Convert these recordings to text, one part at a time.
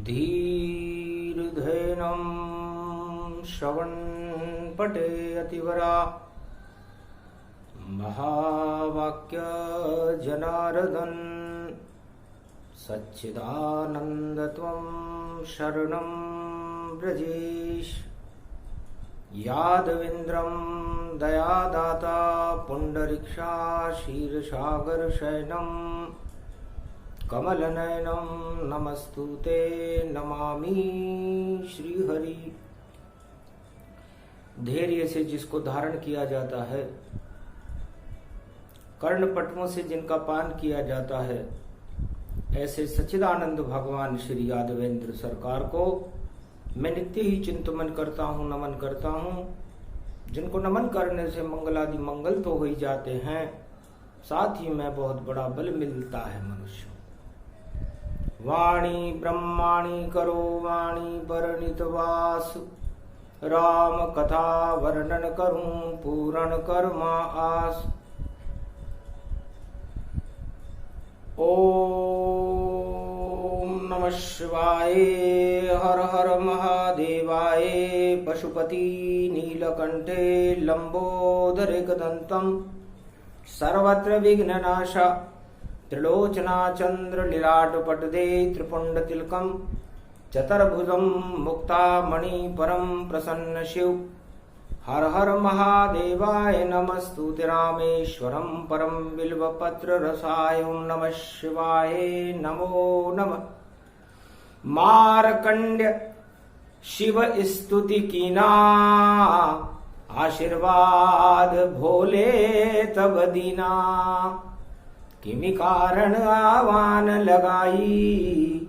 धीर्धेनं श्रवणपटे अतिवरा महावाक्य जनार्दन सच्चिदानन्दत्वं शरणं व्रजेश यादवेन्द्रं दयादाता पुण्डरीक्षा क्षीरसागरशयनं कमलनयनं नमस्तुते नमामि श्रीहरि। धैर्य से जिसको धारण किया जाता है, कर्णपटुओं से जिनका पान किया जाता है, ऐसे सच्चिदानंद भगवान श्री यादवेंद्र सरकार को मैं नित्य ही चिंतन करता हूँ, नमन करता हूँ। जिनको नमन करने से मंगलादि मंगल तो हो ही जाते हैं, साथ ही में बहुत बड़ा बल मिलता है मनुष्य। वाणी ब्रह्माणी करो वाणी वर्णित वास, राम कथा वर्णन करूं पूर्ण कर्मा आस। ओम नमः शिवाय, हर हर महादेवाय। पशुपति नीलकंठे लंबोदरे गदंतम सर्वत्र विघ्ननाश, त्रिलोचना चंद्र लीलाटपटदे त्रिपुंड तिलकम चतुर्भुजं मुक्तामणि परम प्रसन्न शिव। हर हर महादेवाय नमस्तुते रामेश्वरं परम बिल्वपत्र रसाय। ओं नमः शिवाय, नमो नमः। मार्कंड्य शिव स्तुति कीना, आशीर्वाद भोले तब दीना। किमि कारण आवान लगाई,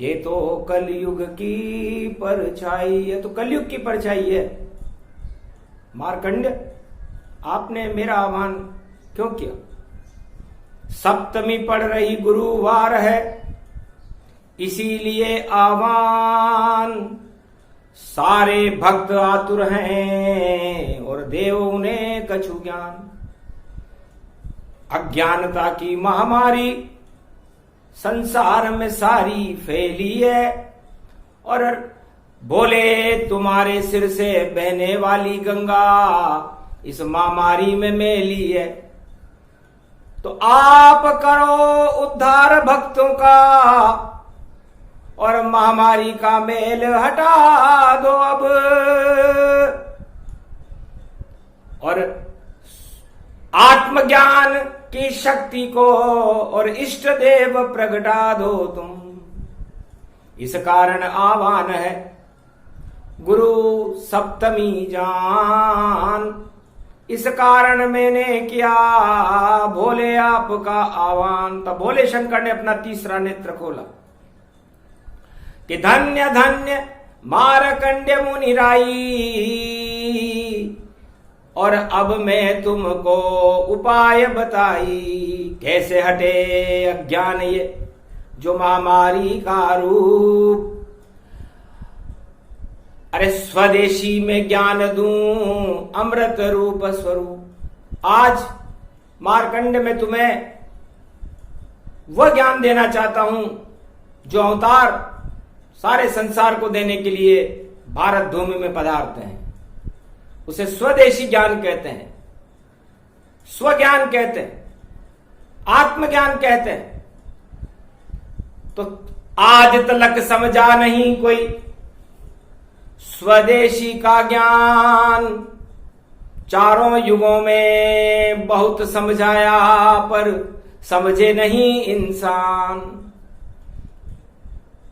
ये तो कलयुग की परछाई। ये तो कलयुग की परछाई है। मार्कंड, आपने मेरा आह्वान क्यों किया? सप्तमी पड़ रही गुरुवार है, इसीलिए आह्वान। सारे भक्त आतुर हैं और देव उन्हें कछु ज्ञान। अज्ञानता की महामारी संसार में सारी फैली है, और बोले तुम्हारे सिर से बहने वाली गंगा इस महामारी में मेली है। तो आप करो उद्धार भक्तों का, और महामारी का मेल हटा दो अब। और आत्मज्ञान की शक्ति को और इष्ट देव प्रगटा दो तुम। इस कारण आह्वान है गुरु सप्तमी जान। इस कारण मैंने किया भोले आपका आह्वान। तब भोले शंकर ने अपना तीसरा नेत्र खोला कि धन्य धन्य मार्कंड्य मुनिराई, और अब मैं तुमको उपाय बताई। कैसे हटे अज्ञान ये जो महामारी का रूप। अरे स्वदेशी में ज्ञान दूं अमृत रूप स्वरूप। आज मार्कंड में तुम्हें वह ज्ञान देना चाहता हूं जो अवतार सारे संसार को देने के लिए भारत भूमि में पधारते हैं। उसे स्वदेशी ज्ञान कहते हैं, स्वज्ञान कहते हैं, आत्मज्ञान कहते हैं। तो आज तक समझा नहीं कोई स्वदेशी का ज्ञान। चारों युगों में बहुत समझाया पर समझे नहीं इंसान।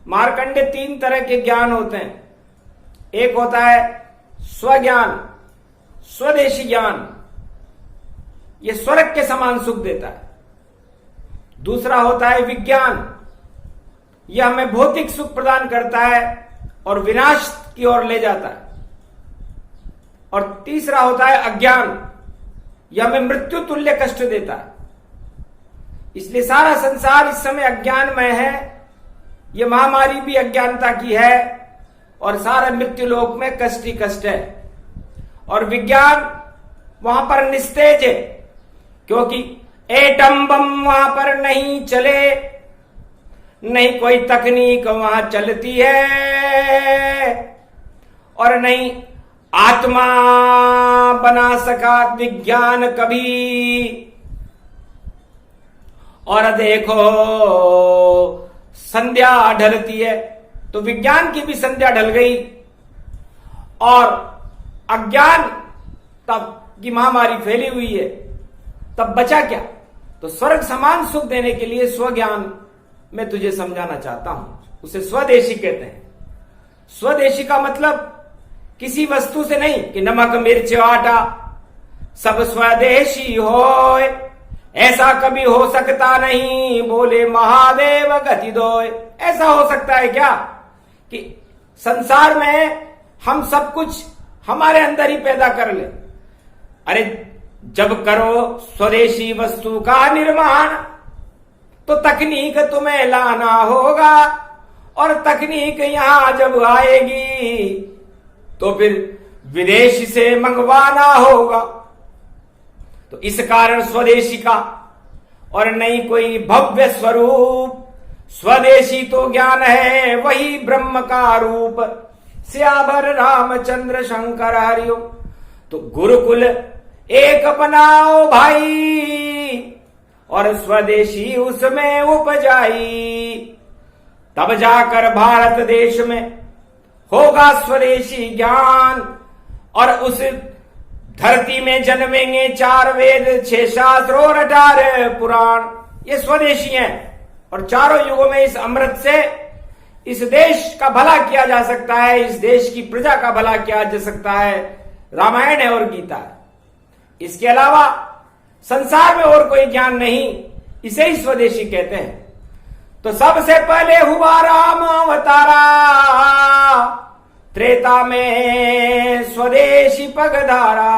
मार्कंडे तीन तरह के ज्ञान होते हैं। एक होता है स्वज्ञान, स्वदेशी ज्ञान, यह स्वर्ग के समान सुख देता है। दूसरा होता है विज्ञान, यह हमें भौतिक सुख प्रदान करता है और विनाश की ओर ले जाता है। और तीसरा होता है अज्ञान, यह हमें मृत्यु तुल्य कष्ट देता है। इसलिए सारा संसार इस समय अज्ञानमय है। यह महामारी भी अज्ञानता की है, और सारा मृत्यु लोक में कष्ट ही कष्ट है। और विज्ञान वहां पर निस्तेज है, क्योंकि एटम बम वहां पर नहीं चले, नहीं कोई तकनीक वहां चलती है, और नहीं आत्मा बना सका विज्ञान कभी। और देखो संध्या ढलती है, तो विज्ञान की भी संध्या ढल गई, और अज्ञान तब की महामारी फैली हुई है, तब बचा क्या? तो स्वर्ग समान सुख देने के लिए स्वज्ञान मैं तुझे समझाना चाहता हूं, उसे स्वदेशी कहते हैं। स्वदेशी का मतलब किसी वस्तु से नहीं कि नमक मिर्च आटा सब स्वदेशी होए, ऐसा कभी हो सकता नहीं, बोले महादेव गति दोए। ऐसा हो सकता है क्या कि संसार में हम सब कुछ हमारे अंदर ही पैदा कर ले? अरे जब करो स्वदेशी वस्तु का निर्माण तो तकनीक तुम्हें लाना होगा, और तकनीक यहां जब आएगी तो फिर विदेश से मंगवाना होगा। तो इस कारण स्वदेशी का और नहीं कोई भव्य स्वरूप, स्वदेशी तो ज्ञान है वही ब्रह्म का रूप। श्यावर रामचंद्र शंकर हरिओ। तो गुरुकुल एक बनाओ भाई, और स्वदेशी उसमें उपजाई, तब जाकर भारत देश में होगा स्वदेशी ज्ञान। और उस धरती में जन्मेंगे 4 वेद 6 शास्त्र और 18 पुराण, ये स्वदेशी हैं। और चारों युगों में इस अमृत से इस देश का भला किया जा सकता है, इस देश की प्रजा का भला किया जा सकता है। रामायण है और गीता है, इसके अलावा संसार में और कोई ज्ञान नहीं, इसे ही स्वदेशी कहते हैं। तो सबसे पहले हुआ राम अवतारा, त्रेता में स्वदेशी पगधारा।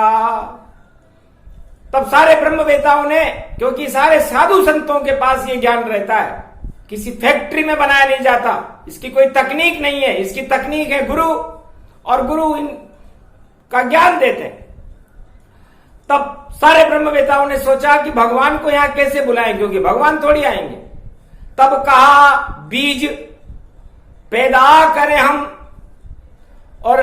तब सारे ब्रह्मवेताओं ने, क्योंकि सारे साधु संतों के पास ये ज्ञान रहता है, किसी फैक्ट्री में बनाया नहीं जाता, इसकी कोई तकनीक नहीं है, इसकी तकनीक है गुरु, और गुरु इनका ज्ञान देते हैं। तब सारे ब्रह्मवेताओं ने सोचा कि भगवान को यहां कैसे बुलाएं, क्योंकि भगवान थोड़ी आएंगे। तब कहा बीज पैदा करें हम, और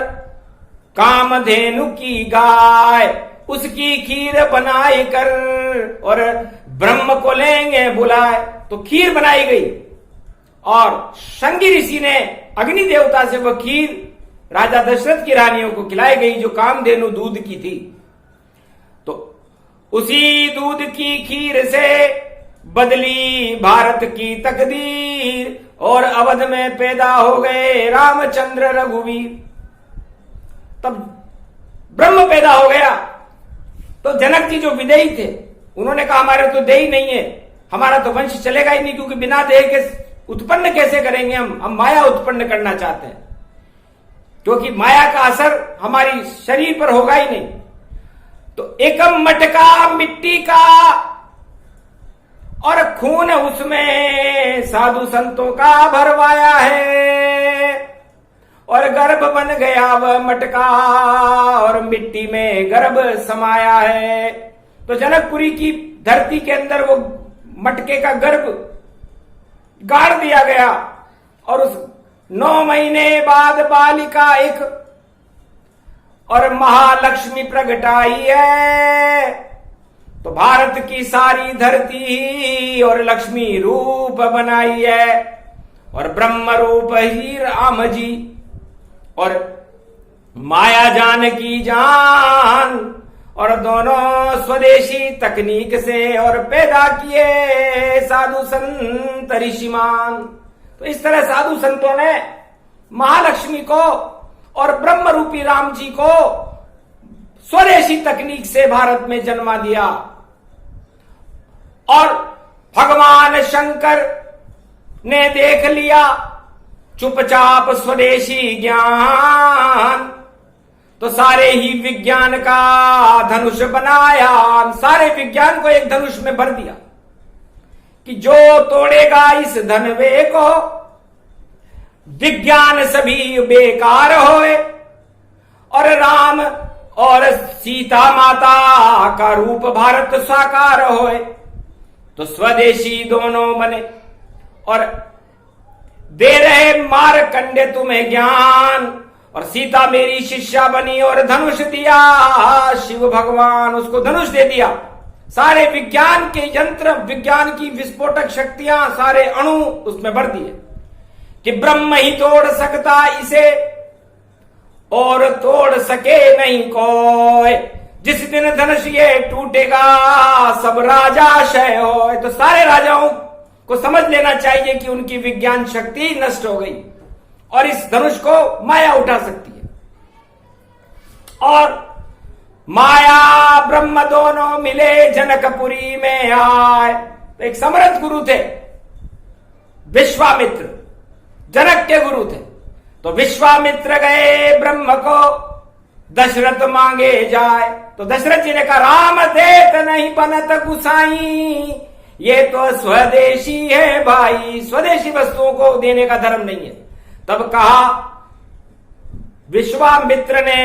कामधेनु की गाय उसकी खीर बनाई कर, और ब्रह्म को लेंगे बुलाए। तो खीर बनाई गई, और शंगी ऋषि ने अग्नि देवता से वह खीर राजा दशरथ की रानियों को खिलाई गई, जो कामधेनु दूध की थी। तो उसी दूध की खीर से बदली भारत की तकदीर, और अवध में पैदा हो गए रामचंद्र रघुवीर। तब ब्रह्म पैदा हो गया। तो जनक जी जो विदेही थे, उन्होंने कहा हमारे तो देही नहीं है, हमारा तो वंश चलेगा ही नहीं, क्योंकि बिना देह के उत्पन्न कैसे करेंगे हम माया उत्पन्न करना चाहते हैं, क्योंकि माया का असर हमारी शरीर पर होगा ही नहीं। तो एकम मटका मिट्टी का, और खून उसमें साधु संतों का भरवाया है, और गर्भ बन गया वह मटका, और मिट्टी में गर्भ समाया है। तो जनकपुरी की धरती के अंदर वो मटके का गर्भ गाड़ दिया गया, और उस 9 महीने बाद बालिका एक और महालक्ष्मी प्रगटाई है। तो भारत की सारी धरती और लक्ष्मी रूप बनाई है, और ब्रह्म रूप ही राम जी, और माया जान की जान, और दोनों स्वदेशी तकनीक से और पैदा किए साधु संत ऋषिमान। तो इस तरह साधु संतों ने महालक्ष्मी को और ब्रह्म रूपी राम जी को स्वदेशी तकनीक से भारत में जन्मा दिया। और भगवान शंकर ने देख लिया चुपचाप स्वदेशी ज्ञान, तो सारे ही विज्ञान का धनुष बनाया, सारे विज्ञान को एक धनुष में भर दिया कि जो तोड़ेगा इस धनवे को विज्ञान सभी बेकार होए, और राम और सीता माता का रूप भारत साकार होए। तो स्वदेशी दोनों बने, और दे रहे मारकंडे तुम्हें ज्ञान, और सीता मेरी शिष्या बनी और धनुष दिया शिव भगवान, उसको धनुष दे दिया। सारे विज्ञान के यंत्र, विज्ञान की विस्फोटक शक्तियां, सारे अणु उसमें भर दिए कि ब्रह्म ही तोड़ सकता इसे और तोड़ सके नहीं कोई। जिस दिन धनुष ये टूटेगा सब राजा क्षय हो। तो सारे राजाओं को समझ लेना चाहिए कि उनकी विज्ञान शक्ति नष्ट हो गई और इस धनुष को माया उठा सकती है। और माया ब्रह्म दोनों मिले जनकपुरी में आए। तो एक समर्थ गुरु थे विश्वामित्र, जनक के गुरु थे। तो विश्वामित्र गए ब्रह्म को दशरथ मांगे जाए। तो दशरथ जी ने कहा राम देत नहीं बनत गुसाई, ये तो स्वदेशी है भाई, स्वदेशी वस्तुओं को देने का धर्म नहीं है। तब कहा विश्वामित्र ने,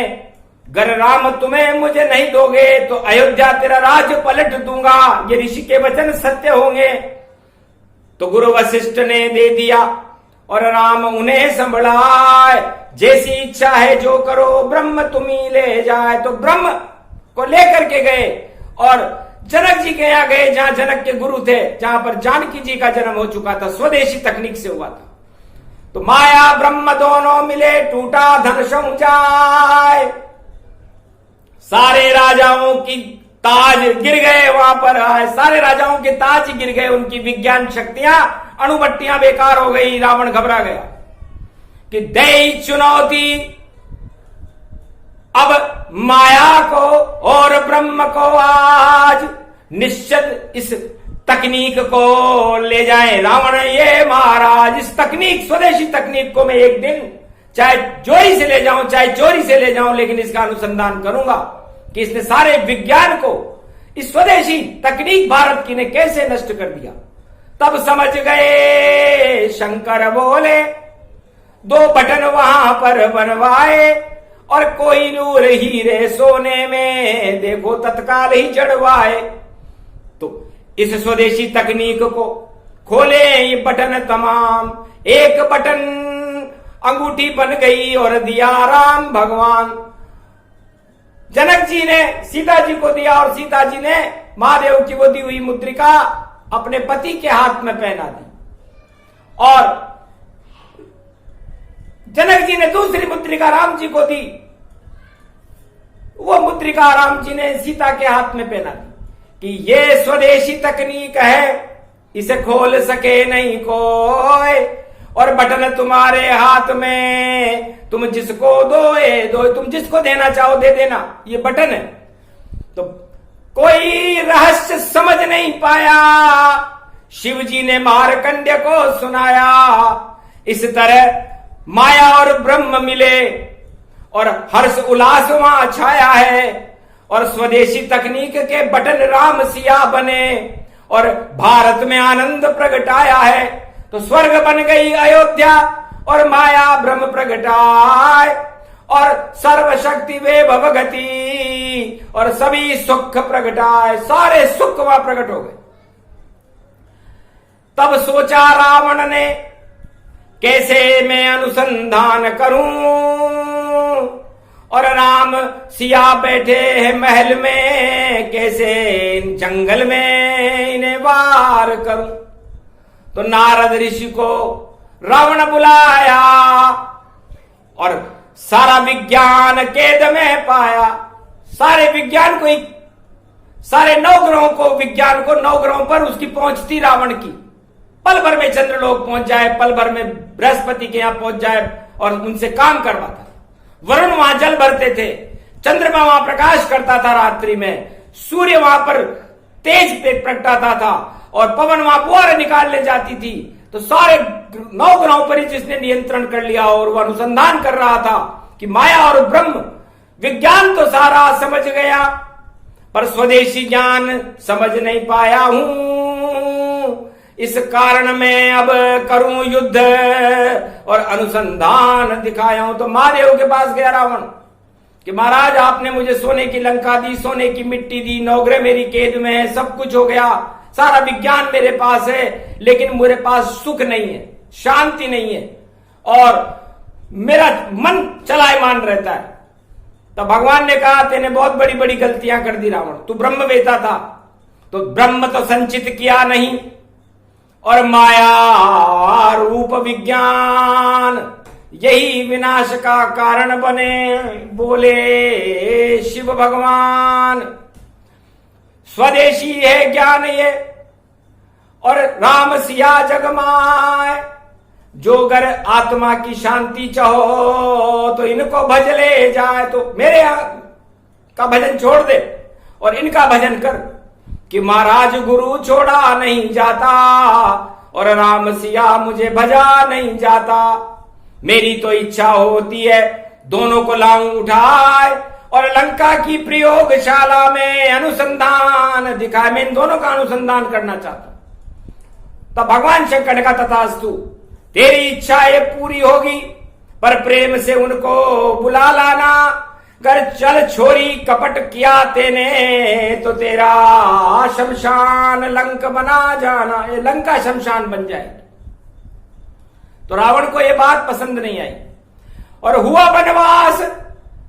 अगर राम तुम्हें मुझे नहीं दोगे तो अयोध्या तेरा राज पलट दूंगा, ये ऋषि के वचन सत्य होंगे। तो गुरु वशिष्ठ ने दे दिया और राम उन्हें संभलाए। जैसी इच्छा है जो करो ब्रह्म तुम्ही ले जाए। तो ब्रह्म को लेकर के गए और जनक जी के यहां गए, जहां जनक के गुरु थे, जहां पर जानकी जी का जन्म हो चुका था, स्वदेशी तकनीक से हुआ था। तो माया ब्रह्म दोनों मिले टूटा धनुष जाए। सारे राजाओं की ताज गिर गए, वहां पर आए सारे राजाओं के ताज गिर गए, उनकी विज्ञान शक्तियां अणुभट्टियां बेकार हो गई। रावण घबरा गया कि दे चुनौती अब माया को और ब्रह्म को, आज निश्चित इस तकनीक को ले जाएं रावण ये महाराज। इस तकनीक, स्वदेशी तकनीक को मैं एक दिन चाहे चोरी से ले जाऊं, चाहे चोरी से ले जाऊं, लेकिन इसका अनुसंधान करूंगा कि इसने सारे विज्ञान को, इस स्वदेशी तकनीक भारत की ने कैसे नष्ट कर दिया। तब समझ गए शंकर बोले, दो बटन वहां पर बनवाए और कोई नूर हीरे सोने में देखो तत्काल ही जड़वाए। तो इस स्वदेशी तकनीक को खोले ये बटन तमाम, एक बटन अंगूठी बन गई और दिया राम भगवान। जनक जी ने सीता जी को दिया और सीता जी ने महादेव की वो दी हुई मुद्रिका अपने पति के हाथ में पहना दी। और जनक जी ने दूसरी मुद्रिका राम जी को दी, वो मुद्रिका राम जी ने सीता के हाथ में पहना दी कि ये स्वदेशी तकनीक है, इसे खोल सके नहीं कोई, और बटन तुम्हारे हाथ में, तुम जिसको दो, तुम जिसको देना चाहो दे देना, ये बटन है। तो कोई रहस्य समझ नहीं पाया, शिव जी ने मारकंड्य को सुनाया। इस तरह माया और ब्रह्म मिले और हर्ष उल्लास वहां छाया है और स्वदेशी तकनीक के बटन राम सिया बने और भारत में आनंद प्रगटाया है। तो स्वर्ग बन गई अयोध्या और माया ब्रह्म प्रगटाए और सर्वशक्ति वे भवगति और सभी सुख प्रगटाए, सारे सुख वहां प्रकट हो गए। तब सोचा रावण ने कैसे मैं अनुसंधान करूं, और राम सिया बैठे हैं महल में, कैसे इन जंगल में इन्हें वार करूं। तो नारद ऋषि को रावण बुलाया और सारा विज्ञान केद में पाया। सारे विज्ञान को, सारे नवग्रहों को, विज्ञान को नवग्रहों पर उसकी पहुंच थी रावण की। पल भर में चंद्रलोक पहुंच जाए, पल भर में बृहस्पति के यहां पहुंच जाए और उनसे काम करवाता। वरुण वहां जल भरते थे, चंद्रमा वहां प्रकाश करता था रात्रि में, सूर्य वहां पर तेज पे प्रगटाता था और पवन वहां फुहारे निकालने जाती थी। तो सारे 9 ग्रहों पर ही जिसने नियंत्रण कर लिया और वह अनुसंधान कर रहा था कि माया और ब्रह्म, विज्ञान तो सारा समझ गया पर स्वदेशी ज्ञान समझ नहीं पाया हूं। इस कारण मैं अब करूं युद्ध और अनुसंधान दिखाया हूं। तो महादेव के पास गया रावण कि महाराज आपने मुझे सोने की लंका दी, सोने की मिट्टी दी, नवग्रह मेरी कैद में है, सब कुछ हो गया, सारा विज्ञान मेरे पास है, लेकिन मेरे पास सुख नहीं है, शांति नहीं है और मेरा मन चलायमान रहता है। तो भगवान ने कहा तेने बहुत बड़ी बड़ी गलतियां कर दी रावण, तू ब्रह्मवेता था तो ब्रह्म तो संचित किया नहीं और माया रूप विज्ञान यही विनाश का कारण बने, बोले शिव भगवान। स्वदेशी है ज्ञान ये और राम सिया जगमाए, जो अगर आत्मा की शांति चाहो तो इनको भज ले जाए। तो मेरे का भजन छोड़ दे और इनका भजन कर कि महाराज गुरु छोड़ा नहीं जाता और राम सिया मुझे भजा नहीं जाता। मेरी तो इच्छा होती है दोनों को लाऊं उठाए और लंका की प्रयोगशाला में अनुसंधान दिखाए। मैं इन दोनों का अनुसंधान करना चाहता हूं। तब भगवान शंकर ने कहा तथास्तु, तेरी इच्छा ये पूरी होगी पर प्रेम से उनको बुला लाना। कर चल छोरी कपट किया तेने तो तेरा शमशान लंक बना जाना, ये लंका शमशान बन जाएगी। तो रावण को ये बात पसंद नहीं आई और हुआ वनवास,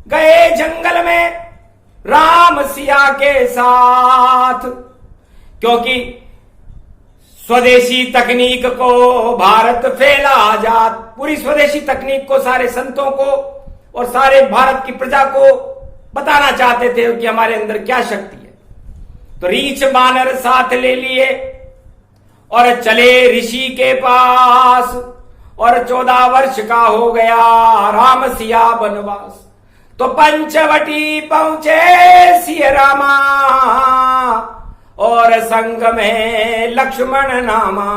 गए जंगल में राम सिया के साथ। क्योंकि स्वदेशी तकनीक को भारत फैला जात, पूरी स्वदेशी तकनीक को सारे संतों को और सारे भारत की प्रजा को बताना चाहते थे कि हमारे अंदर क्या शक्ति है। तो रीछ बानर साथ ले लिए और चले ऋषि के पास और 14 वर्ष का हो गया राम सिया वनवास। तो पंचवटी पहुंचे सिया रामा और संग में लक्ष्मण नामा।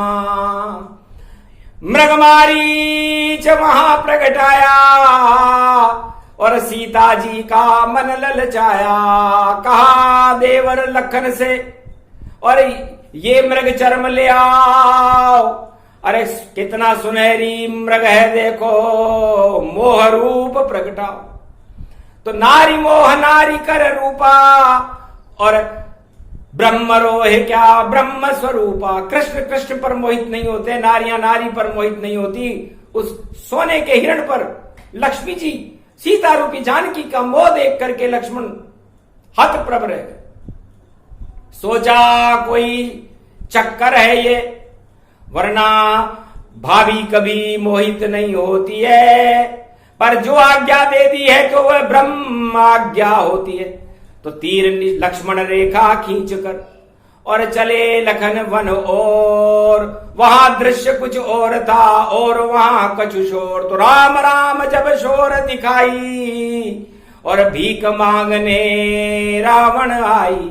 मृगमारीच वहां प्रगटाया और सीता जी का मन ललचाया। कहा देवर लखन से और ये मृग चर्म ले आओ। अरे कितना सुनहरी मृग है देखो, मोह रूप प्रगटाओ। तो नारी मोह नारी कर रूपा और ब्रह्म रोह क्या ब्रह्म स्वरूपा। कृष्ण कृष्ण पर मोहित नहीं होते, नारियां नारी पर मोहित नहीं होती। उस सोने के हिरण पर लक्ष्मी जी सीता रूपी जानकी का मोह देख करके लक्ष्मण हतप्रभ रह गए। सोचा कोई चक्कर है ये, वरना भाभी कभी मोहित नहीं होती है, पर जो आज्ञा दे दी है तो वह ब्रह्म आज्ञा होती है। तो तीर लक्ष्मण रेखा खींचकर और चले लखन वन और वहां दृश्य कुछ और था और वहां कछु शोर। तो राम राम जब शोर दिखाई और भीख मांगने रावण आई।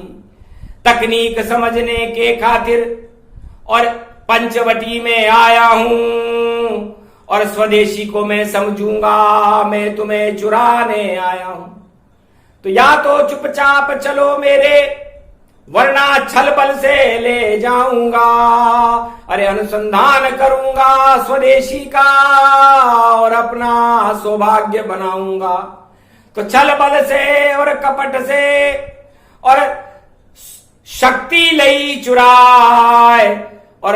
तकनीक समझने के खातिर और पंचवटी में आया हूं और स्वदेशी को मैं समझूंगा, मैं तुम्हें चुराने आया हूं। तो या तो चुपचाप चलो मेरे, वरना छल बल से ले जाऊंगा। अरे अनुसंधान करूंगा स्वदेशी का और अपना सौभाग्य बनाऊंगा। तो छल बल से और कपट से और शक्ति लई चुराए और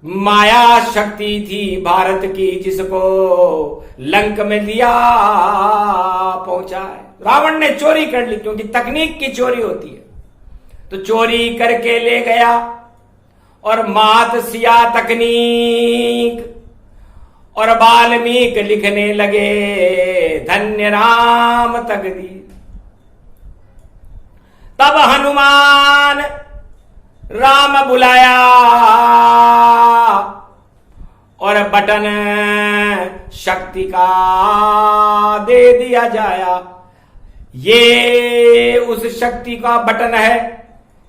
माया शक्ति थी भारत की जिसको लंक में लिया पहुंचाए। रावण ने चोरी कर ली क्योंकि तकनीक की चोरी होती है। तो चोरी करके ले गया और मात सिया तकनीक और वाल्मीकि लिखने लगे धन्य राम तकदीर। तब हनुमान राम बुलाया और बटन शक्ति का दे दिया जाया। ये उस शक्ति का बटन है,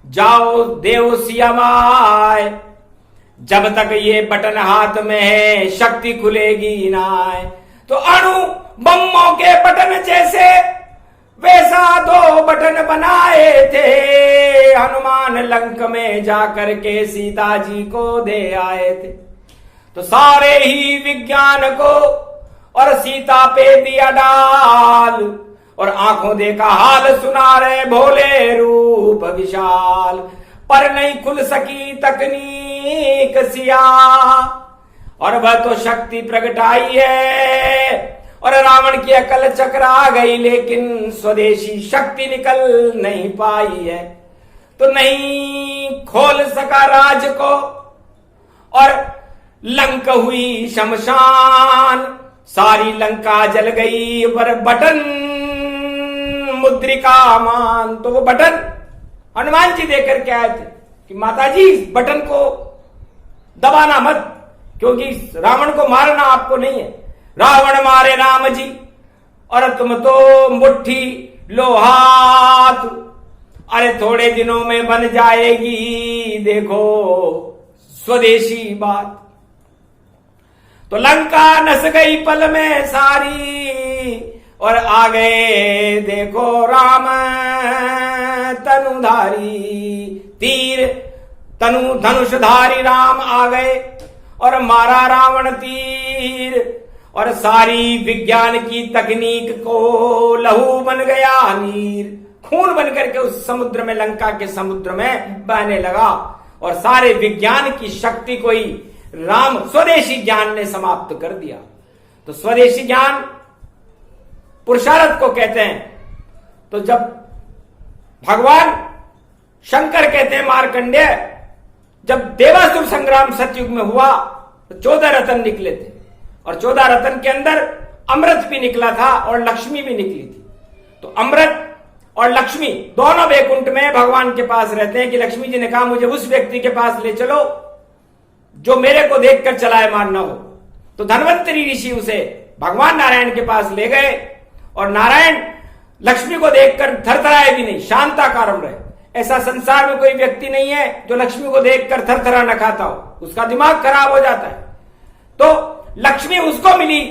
जाओ देव सियामाय। जब तक ये बटन हाथ में है शक्ति खुलेगी ना। तो अणु बम्मों के बटन जैसे वैसा 2 बटन बनाए थे। हनुमान लंक में जाकर के सीता जी को दे आए थे। तो सारे ही विज्ञान को और सीता पे दिया डाल और आंखों देखा हाल सुना रहे भोले रूप विशाल। पर नहीं खुल सकी तकनीक सिया और वह तो शक्ति प्रगटाई है और रावण की अकल चकरा गई, लेकिन स्वदेशी शक्ति निकल नहीं पाई है। तो नहीं खोल सका राज को और लंक हुई शमशान, सारी लंका जल गई पर बटन मुद्रिका मान। तो वो बटन हनुमान जी देकर के आए थे कि माता जी इस बटन को दबाना मत, क्योंकि रावण को मारना आपको नहीं है। रावण मारे राम जी और तुम तो मुट्ठी लो हाथ, अरे थोड़े दिनों में बन जाएगी देखो स्वदेशी बात। तो लंका नस गई पल में सारी और आ गए देखो राम तनुधारी, तीर तनु धनुषधारी राम आ गए और मारा रावण तीर और सारी विज्ञान की तकनीक को लहू बन गया नीर, खून बनकर के उस समुद्र में, लंका के समुद्र में बहने लगा और सारे विज्ञान की शक्ति को ही राम स्वदेशी ज्ञान ने समाप्त कर दिया। तो स्वदेशी ज्ञान पुरुषार्थ को कहते हैं। तो जब भगवान शंकर कहते हैं मार्कंडेय, जब देवासुर संग्राम सतयुग में हुआ तो 14 रत्न निकले थे और 14 रत्न के अंदर अमृत भी निकला था और लक्ष्मी भी निकली थी। तो अमृत और लक्ष्मी दोनों वैकुंठ में भगवान के पास रहते हैं कि लक्ष्मी जी ने कहा मुझे उस व्यक्ति के पास ले चलो जो मेरे को देखकर चलायमान न हो। तो धन्वंतरी ऋषि उसे भगवान नारायण के पास ले गए और नारायण लक्ष्मी को देखकर थरथराए भी नहीं, शांताकारम रहे। ऐसा संसार में कोई व्यक्ति नहीं है जो लक्ष्मी को देखकर थरथरा न खाता हो, उसका दिमाग खराब हो जाता है। तो लक्ष्मी उसको मिली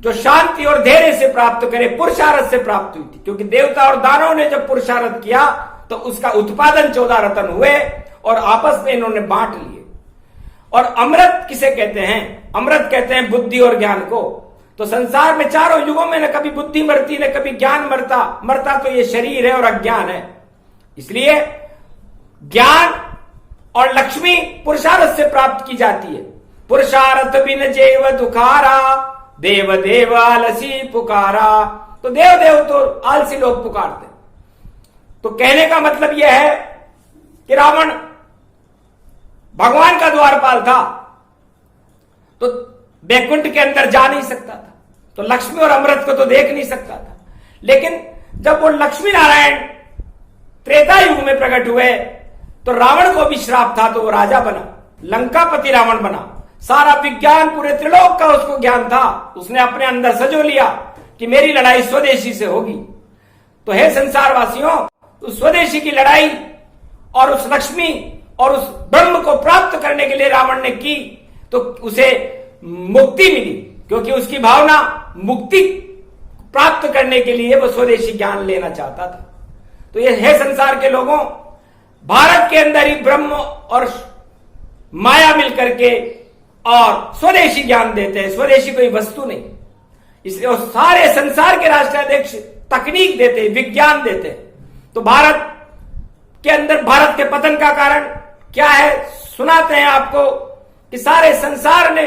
जो शांति और धैर्य से प्राप्त करे, पुरुषार्थ से प्राप्त हुई थी, क्योंकि देवता और दानवों ने जब पुरुषार्थ किया तो उसका उत्पादन 14 रत्न हुए और आपस में इन्होंने बांट लिए। और अमृत किसे कहते हैं? अमृत कहते हैं बुद्धि और ज्ञान को। तो संसार में चारों युगों में न कभी बुद्धि मरती न कभी ज्ञान मरता तो ये शरीर है और अज्ञान है। इसलिए ज्ञान और लक्ष्मी पुरुषार्थ से प्राप्त की जाती है। पुरुषार्थ बिन जेव दुखारा, देव देव आलसी पुकारा। तो देव देव तो आलसी लोग पुकारते। तो कहने का मतलब यह है कि रावण भगवान का द्वारपाल था तो बैकुंठ के अंदर जा नहीं सकता था, तो लक्ष्मी और अमृत को तो देख नहीं सकता था। लेकिन जब वो लक्ष्मी नारायण त्रेता युग में प्रकट हुए तो रावण को भी श्राप था, तो वो राजा बना, लंकापति रावण बना। सारा विज्ञान पूरे त्रिलोक का उसको ज्ञान था, उसने अपने अंदर सजो लिया कि मेरी लड़ाई स्वदेशी से होगी। तो हे संसारवासियों, उस स्वदेशी की लड़ाई और उस लक्ष्मी और उस ब्रह्म को प्राप्त करने के लिए रावण ने की तो उसे मुक्ति मिली, क्योंकि उसकी भावना मुक्ति प्राप्त करने के लिए वो स्वदेशी ज्ञान लेना चाहता था। तो ये है संसार के लोगों, भारत के अंदर ही ब्रह्म और माया मिलकर के और स्वदेशी ज्ञान देते हैं, स्वदेशी कोई वस्तु नहीं। इसलिए सारे संसार के राष्ट्राध्यक्ष तकनीक देते, विज्ञान देते। तो भारत के अंदर भारत के पतन का कारण क्या है सुनाते हैं आपको कि सारे संसार ने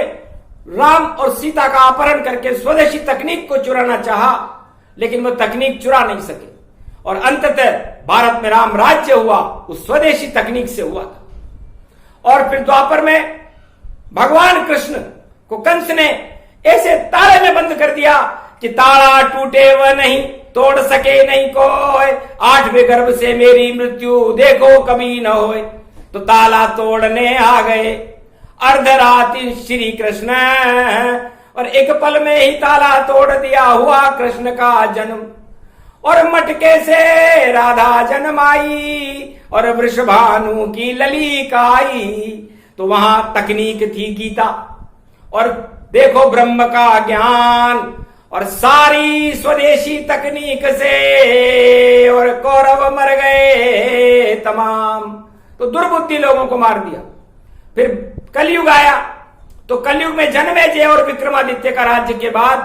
राम और सीता का अपहरण करके स्वदेशी तकनीक को चुराना चाहा, लेकिन वो तकनीक चुरा नहीं सके और अंततः भारत में राम राज्य हुआ उस स्वदेशी तकनीक से हुआ था। और फिर द्वापर में भगवान कृष्ण को कंस ने ऐसे ताले में बंद कर दिया कि ताला टूटे वह नहीं, तोड़ सके नहीं कोई, 8वें गर्भ से मेरी मृत्यु देखो कभी न होए। तो ताला तोड़ने आ गए अर्धरात्रि श्री कृष्ण और एक पल में ही ताला तोड़ दिया, हुआ कृष्ण का जन्म। और मटके से राधा जन्माई और वृषभानु की ललिका आई। तो वहां तकनीक थी गीता और देखो ब्रह्म का ज्ञान और सारी स्वदेशी तकनीक से, और कौरव मर गए तमाम। तो दुर्बुद्धि लोगों को मार दिया। फिर कलयुग आया तो कलयुग में जन्मेजय और विक्रमादित्य का राज्य के बाद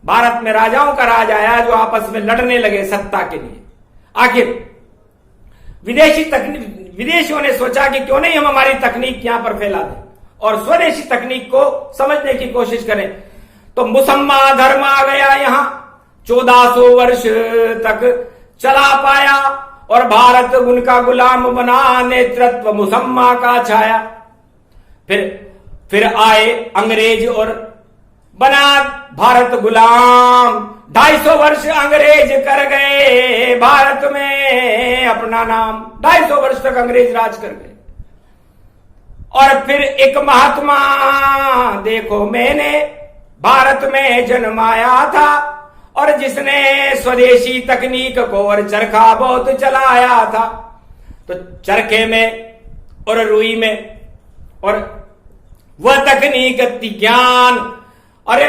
भारत में राजाओं का राज आया जो आपस में लड़ने लगे सत्ता के लिए। आखिर विदेशियों ने सोचा कि क्यों नहीं हम हमारी तकनीक यहां पर फैला दें, और स्वदेशी तकनीक को समझने की कोशिश करें तो मुसम्मा धर्म आ गया यहां, 1400 वर्ष तक चला पाया और भारत उनका गुलाम बना, नेतृत्व मुसम्मा का छाया। फिर आए अंग्रेज और बना भारत गुलाम, 250 वर्ष अंग्रेज कर गए भारत में अपना नाम, 250 वर्ष तक अंग्रेज राज कर गए। और फिर एक महात्मा देखो मैंने भारत में जन्माया था, और जिसने स्वदेशी तकनीक को और चरखा बहुत चलाया था। तो चरखे में और रुई में और वह तकनीक ज्ञान, अरे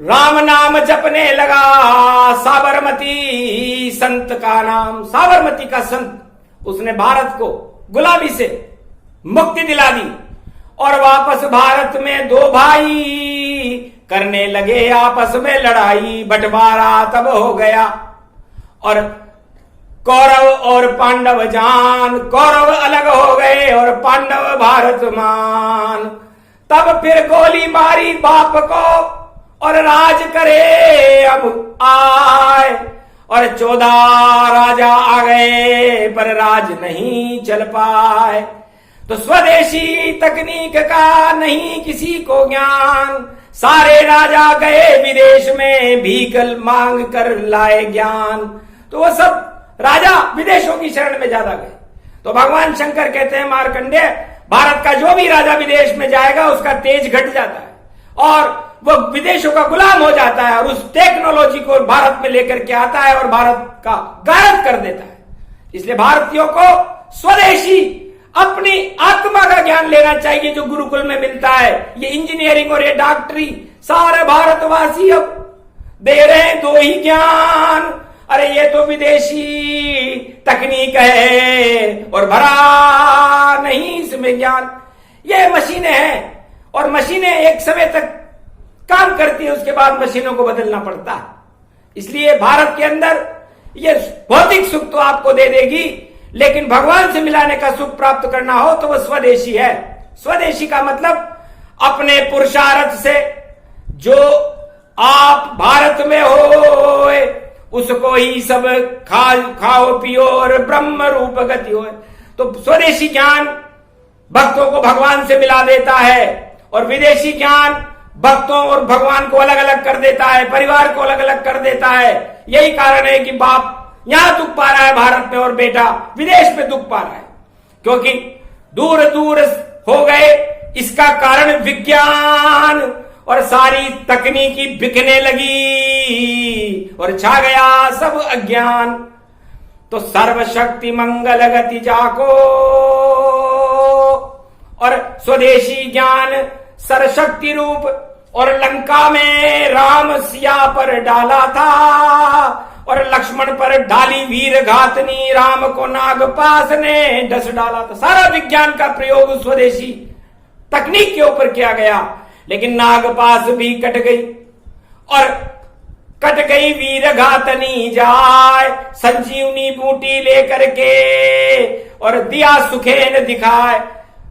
राम नाम जपने लगा, साबरमती संत का नाम, साबरमती का संत, उसने भारत को गुलामी से मुक्ति दिला दी। और वापस भारत में दो भाई करने लगे आपस में लड़ाई, बंटवारा तब हो गया। और कौरव और पांडव जान, कौरव अलग हो गए और पांडव भारत मान। तब फिर गोली मारी बाप को और राज करे अब आए, और 14 राजा आ गए पर राज नहीं चल पाए। तो स्वदेशी तकनीक का नहीं किसी को ज्ञान, सारे राजा गए विदेश में भीख मांग कर लाए ज्ञान। तो वो सब राजा विदेशों की शरण में ज्यादा गए। तो भगवान शंकर कहते हैं मार्कंडेय, भारत का जो भी राजा विदेश में जाएगा उसका तेज घट जाता है और वो विदेशों का गुलाम हो जाता है, और उस टेक्नोलॉजी को भारत में लेकर के आता है और भारत का गारद कर देता है। इसलिए भारतीयों को स्वदेशी अपनी आत्मा का ज्ञान लेना चाहिए जो गुरुकुल में मिलता है। ये इंजीनियरिंग और ये डॉक्टरी सारे भारतवासी अब दे रहे हैं दो ही ज्ञान, अरे ये तो विदेशी तकनीक है और भरा नहीं इसमें ज्ञान। ये मशीनें हैं और मशीनें एक समय तक काम करती है, उसके बाद मशीनों को बदलना पड़ता है। इसलिए भारत के अंदर ये भौतिक सुख तो आपको दे देगी, लेकिन भगवान से मिलाने का सुख प्राप्त करना हो तो वह स्वदेशी है। स्वदेशी का मतलब अपने पुरुषार्थ से जो आप भारत में हो उसको ही सब खाओ पियो और ब्रह्म रूप गति हो। तो स्वदेशी ज्ञान भक्तों को भगवान से मिला देता है और विदेशी ज्ञान भक्तों और भगवान को अलग अलग कर देता है, परिवार को अलग अलग कर देता है। यही कारण है कि बाप यहां दुख पा रहा है भारत में और बेटा विदेश में दुख पा रहा है, क्योंकि दूर दूर हो गए। इसका कारण विज्ञान और सारी तकनीकी बिकने लगी और छा गया सब अज्ञान। तो सर्वशक्ति मंगल गति जाको और स्वदेशी ज्ञान सरशक्ति रूप, और लंका में राम सिया पर डाला था और लक्ष्मण पर डाली वीर घातनी, राम को नागपाश ने डस डाला था। सारा विज्ञान का प्रयोग स्वदेशी तकनीक के ऊपर किया गया, लेकिन नागपाश भी कट गई और कट गई वीर घातनी जाय, संजीवनी बूटी लेकर के और दिया सुखेन दिखाए।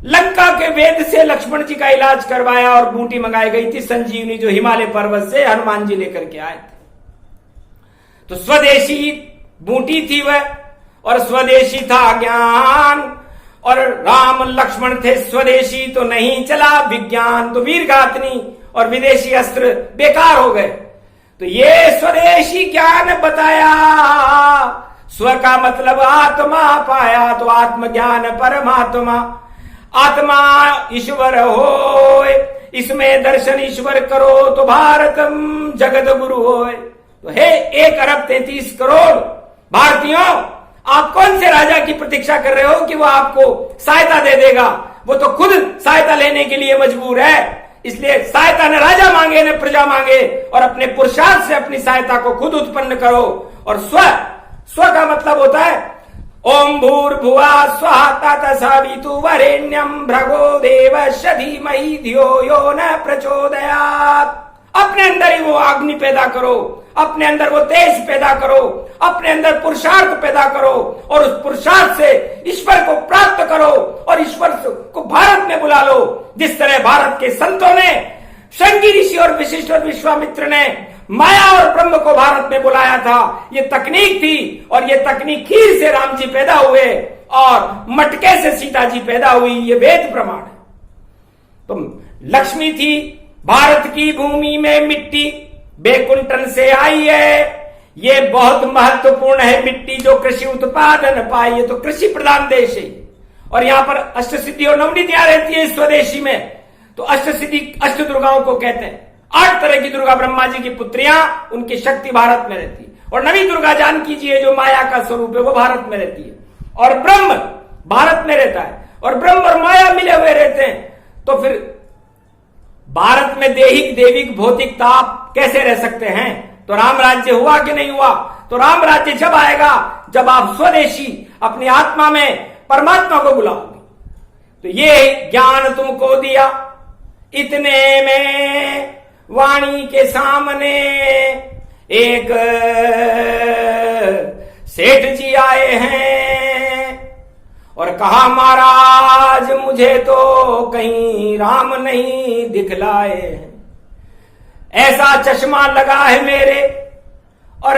लंका के वेद से लक्ष्मण जी का इलाज करवाया और बूटी मंगाई गई थी संजीवनी, जो हिमालय पर्वत से हनुमान जी लेकर के आए थे। तो स्वदेशी बूटी थी वह और स्वदेशी था ज्ञान, और राम लक्ष्मण थे स्वदेशी तो नहीं चला विज्ञान। तो वीर घातनी और विदेशी अस्त्र बेकार हो गए। तो ये स्वदेशी ज्ञान बताया, स्व का मतलब आत्मा पाया, तो आत्मज्ञान परमात्मा। आत्मा ईश्वर हो, इसमें दर्शन ईश्वर करो तो भारतम जगत गुरु होए। तो हे 1,33 करोड़ भारतीयों, आप कौन से राजा की प्रतीक्षा कर रहे हो कि वो आपको सहायता दे देगा? वो तो खुद सहायता लेने के लिए मजबूर है। इसलिए सहायता न राजा मांगे न प्रजा मांगे, और अपने पुरुषार्थ से अपनी सहायता को खुद उत्पन्न करो। और स्व का मतलब होता है ओम भूर्भुवः स्वः तत्सवितुर्वरेण्यं भर्गो देवस्य धीमहि धियो यो न प्रचोदयात्। अपने अंदर ही वो अग्नि पैदा करो, अपने अंदर वो तेज पैदा करो, अपने अंदर पुरुषार्थ पैदा करो और उस पुरुषार्थ से ईश्वर को प्राप्त करो और ईश्वर को भारत में बुला लो। जिस तरह भारत के संतों ने, शृंगी ऋषि और वशिष्ठ और विश्वामित्र ने माया और ब्रह्म को भारत में बुलाया था, ये तकनीक थी और ये तकनीक खीर से राम जी पैदा हुए और मटके से सीता जी पैदा हुई, ये वेद प्रमाण है। तो लक्ष्मी थी भारत की भूमि में मिट्टी, बैकुंठन से आई है। ये बहुत महत्वपूर्ण है मिट्टी जो कृषि उत्पादन पाई है, तो कृषि प्रधान देश है और यहां पर अष्ट सिद्धि और नवनिधियां रहती है स्वदेशी में। तो अष्ट सिद्धि अष्ट दुर्गाओं को कहते हैं। 8 तरह की दुर्गा ब्रह्मा जी की पुत्रियां, उनकी शक्ति भारत में रहती है। और नवी दुर्गा जान कीजिए जो माया का स्वरूप है वो भारत में रहती है और ब्रह्म भारत में रहता है और ब्रह्म और माया मिले हुए रहते हैं। तो फिर भारत में दैहिक दैविक भौतिक ताप कैसे रह सकते हैं? तो राम राज्य हुआ कि नहीं हुआ? तो राम राज्य जब आएगा जब आप स्वदेशी अपनी आत्मा में परमात्मा को बुलाओगे। तो ये ज्ञान तुमको दिया, इतने में वाणी के सामने एक सेठ जी आए हैं और कहा महाराज मुझे तो कहीं राम नहीं दिखलाए हैं, ऐसा चश्मा लगा है मेरे। और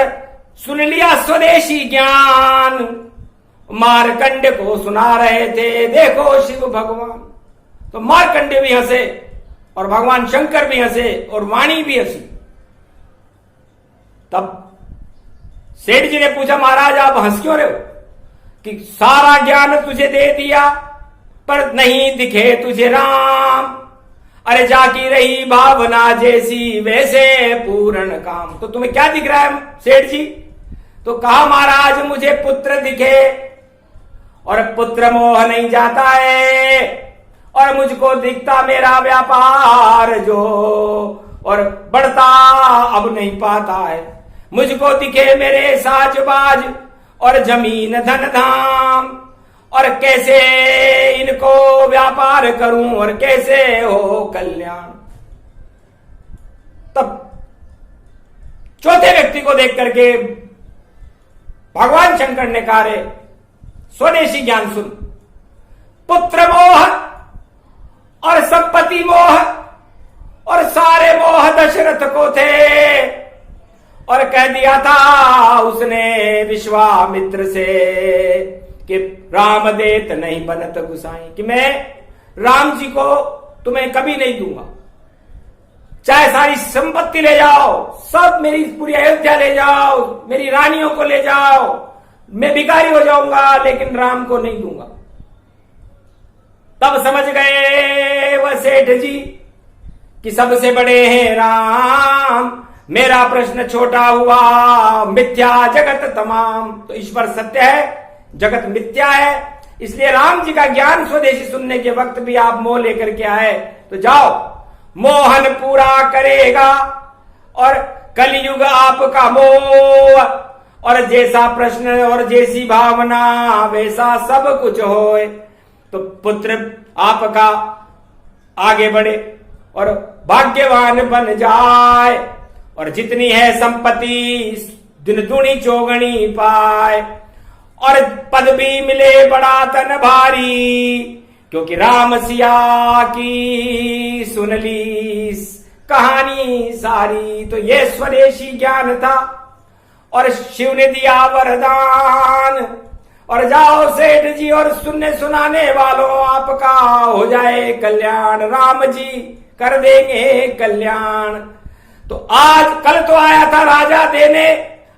सुन लिया स्वदेशी ज्ञान, मारकंड को सुना रहे थे, देखो शिव भगवान। तो मारकंड भी हंसे और भगवान शंकर भी हंसे और वाणी भी हंसी। तब सेठ जी ने पूछा महाराज आप हंस क्यों रहे हो? कि सारा ज्ञान तुझे दे दिया पर नहीं दिखे तुझे राम, अरे जाकी रही भावना जैसी वैसे पूर्ण काम। तो तुम्हें क्या दिख रहा है सेठ जी? तो कहा महाराज मुझे पुत्र दिखे और पुत्र मोह नहीं जाता है और मुझको दिखता मेरा व्यापार जो और बढ़ता अब नहीं पाता है। मुझको दिखे मेरे साजबाज और जमीन धन धाम और कैसे इनको व्यापार करूं और कैसे हो कल्याण। तब चौथे व्यक्ति को देख करके भगवान शंकर ने कहा रे स्वदेशी ज्ञान सुन, पुत्र मोह और संपत्ति मोह और सारे मोह दशरथ को थे और कह दिया था उसने विश्वामित्र से कि राम देत नहीं बनत गुसाई, कि मैं राम जी को तुम्हें कभी नहीं दूंगा, चाहे सारी संपत्ति ले जाओ, सब मेरी पूरी अयोध्या ले जाओ, मेरी रानियों को ले जाओ, मैं भिखारी हो जाऊंगा लेकिन राम को नहीं दूंगा। तब समझ गए वह सेठ जी कि सबसे बड़े हैं राम, मेरा प्रश्न छोटा हुआ, मिथ्या जगत तमाम। तो ईश्वर सत्य है, जगत मिथ्या है, इसलिए राम जी का ज्ञान स्वदेशी सुनने के वक्त भी आप मोह लेकर के आए तो जाओ, मोहन पूरा करेगा और कलयुग आपका मोह और जैसा प्रश्न और जैसी भावना वैसा सब कुछ होए। तो पुत्र आपका आगे बढ़े और भाग्यवान बन जाए और जितनी है संपत्ति दिन दुनी चौगनी पाए और पद भी मिले बड़ा तन भारी, क्योंकि राम सिया की सुन ली कहानी सारी। तो ये स्वदेशी ज्ञान था और शिव ने दिया वरदान। और जाओ सेठ जी और सुनने सुनाने वालों आपका हो जाए कल्याण, राम जी कर देंगे कल्याण। तो आज कल तो आया था राजा देने,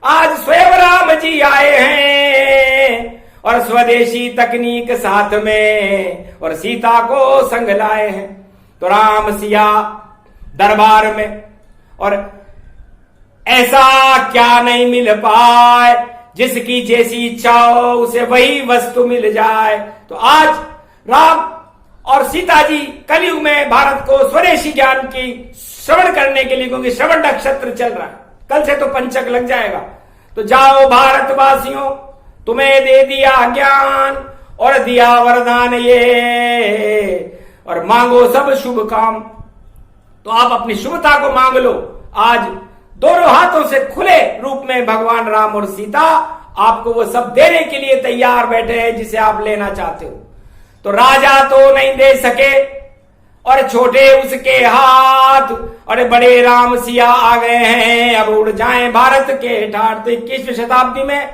आज स्वयं राम जी आए हैं और स्वदेशी तकनीक साथ में और सीता को संग लाए हैं। तो राम सिया दरबार में और ऐसा क्या नहीं मिल पाए, जिसकी जैसी इच्छा हो उसे वही वस्तु मिल जाए। तो आज राम और सीता जी कलयुग में भारत को स्वदेशी ज्ञान की श्रवण करने के लिए, क्योंकि श्रवण नक्षत्र चल रहा है, कल से तो पंचक लग जाएगा। तो जाओ भारतवासियों, तुम्हें दे दिया ज्ञान और दिया वरदान ये, और मांगो सब शुभ काम। तो आप अपनी शुभता को मांग लो। आज दोनों हाथों से खुले रूप में भगवान राम और सीता आपको वो सब देने के लिए तैयार बैठे हैं जिसे आप लेना चाहते हो। तो राजा तो नहीं दे सके और छोटे उसके हाथ, और बड़े राम सिया आ गए हैं, अब उड़ जाएं भारत के ठाट। तो 21वीं शताब्दी में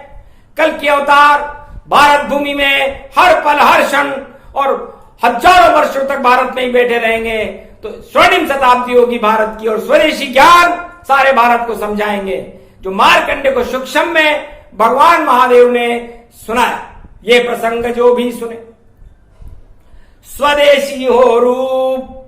कल की अवतार भारत भूमि में हर पल हर क्षण और हजारों वर्षों तक भारत में ही बैठे रहेंगे। तो स्वर्णिम शताब्दी होगी भारत की, और स्वदेशी ज्ञान सारे भारत को समझाएंगे, जो मार्कंडे को सूक्ष्म में भगवान महादेव ने सुनाया। ये प्रसंग जो भी सुने, स्वदेशी हो रूप,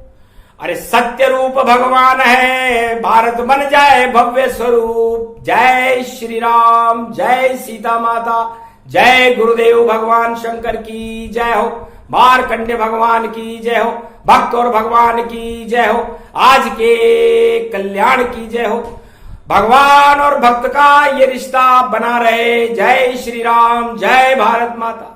अरे सत्य रूप भगवान है, भारत बन जाए भव्य स्वरूप। जय श्री राम, जय सीता माता, जय गुरुदेव भगवान शंकर की जय हो, मार्कंडे भगवान की जय हो, भक्त और भगवान की जय हो, आज के कल्याण की जय हो। भगवान और भक्त का ये रिश्ता बना रहे। जय श्री राम, जय भारत माता।